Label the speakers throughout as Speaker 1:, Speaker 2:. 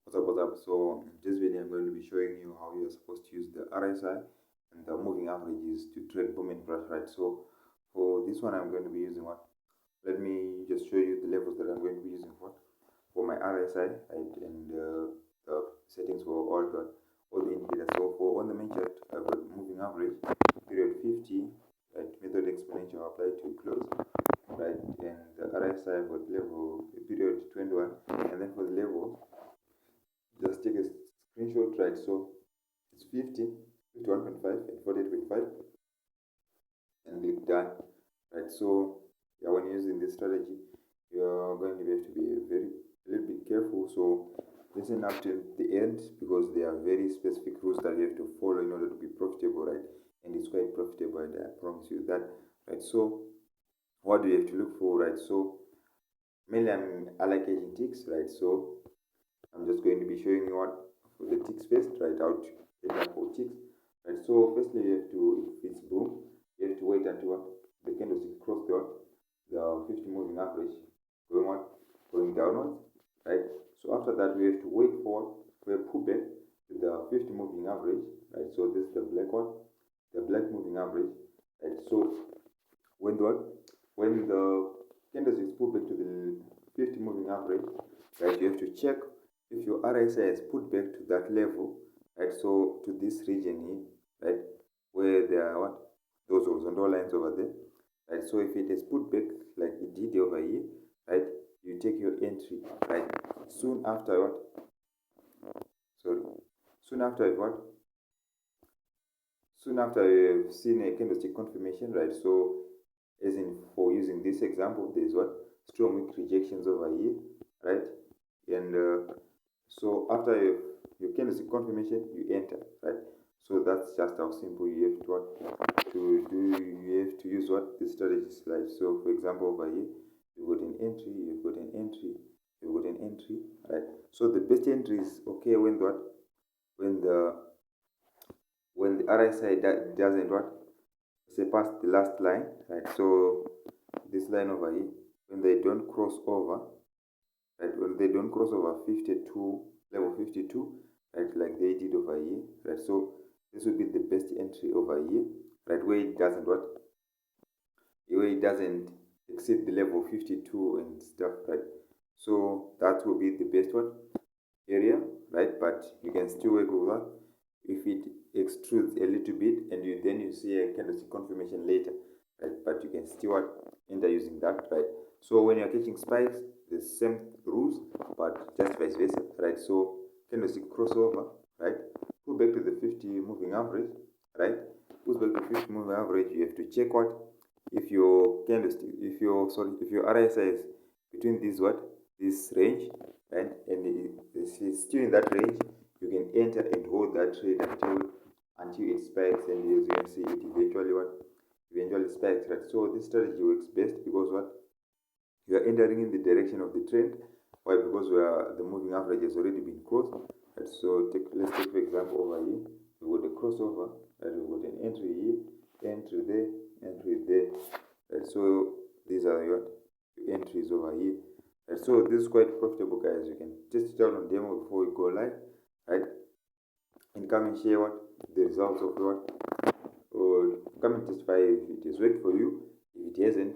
Speaker 1: What's up? So in this video I'm going to be showing you how you're supposed to use the RSI and the moving averages to trade boom and crash, right? So for this one I'm going to be using what? Let me just show you the levels that I'm going to be using for my RSI, right? And the settings for all the indicators. So for on the main chart I've got moving average, period 50, right? Method exponential applied to close, right? And the RSI I've got level period 21, and then for the level just take a screenshot, right? So it's 50, 51.5 and 48.5 and click done, right? So yeah, when you're using this strategy you're going to have to be a little bit careful. So listen up till the end because there are very specific rules that you have to follow in order to be profitable, right? And it's quite profitable, and I promise you that, right? So what do you have to look for, right? So mainly I'm allocating ticks, right? So I'm just going to be showing you what for the ticks first, right? Out for ticks, right? So firstly you have to, if it's boom, you have to wait until the candlestick cross the 50 moving average going downwards, right? So after that we have to wait for a pullback to the 50 moving average, right? So this is the black one, the black moving average, right? So when the candlesticks pull back to the 50 moving average, right, you have to check if your RSI has put back to that level, right? So to this region here, right, where there are those horizontal lines over there, right? So if it has put back like it did over here, right, you take your entry, right? Soon after you've seen a candlestick confirmation, right? So as in for using this example, there's strong weak rejections over here, right? And so after your candlestick confirmation, you enter, right? So that's just how simple you have to do. You have to use this strategy is like. So for example, over here you've got an entry, you've got an entry, you've got an entry, right? So the best entry is okay when the RSI doesn't surpass the last line, right? So this line over here, when they don't cross over, right? When they don't cross over 52, level 52, right? Like they did over here, right? So this would be the best entry over here, right? Where it doesn't exceed the level 52 and stuff, right? So that will be the best area, right? But you can still work with that if it extrudes a little bit and then you see a candlestick confirmation later, right? But you can still enter using that, right? So when you're catching spikes, the same rules, but just vice versa, right? So candlestick crossover, right? Pull back to the 50 moving average, right? Pull back to 50 moving average. You have to check if your RSI is between this range, right? And if it's still in that range, you can enter and hold that trade until it spikes, and as you can see, it eventually spikes, right? So this strategy works best because you are entering in the direction of the trend. Why? Because the moving average has already been crossed, right? So let's take for example over here, we got a crossover, right? We got an entry here, entry there, right? So these are your entries over here, right? So this is quite profitable, guys. You can test it out on demo before you go live, right? And come and share the results of or come and testify if it has worked for you. If it hasn't,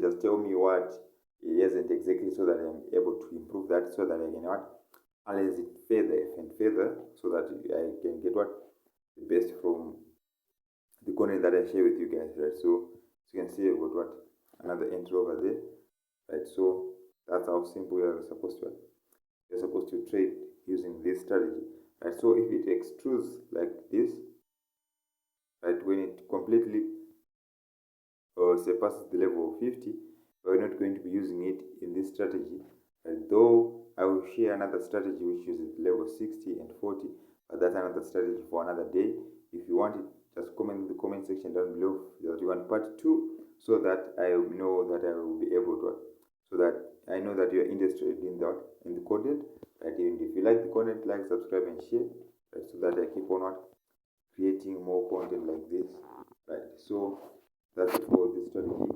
Speaker 1: just tell me what it hasn't exactly, so that I'm able to improve that, so that I can analyze it further, so that I can get the best from the content that I share with you guys, right? So as you can see, I've got another entry over there, right? So that's how simple you're supposed to trade using this strategy, right? So if it extrudes like this, right, when it completely surpasses the level of 50, we're not going to be using it in this strategy, right? Though I will share another strategy which uses level 60 and 40, but that's another strategy for another day. If you want it, just comment in the comment section down below that you want part 2, so that I know that I will be able to, so that I know that you're interested in the content, right? And if you like the content, like, subscribe and share, right? So that I keep on creating more content like this, right? So that's it for this strategy.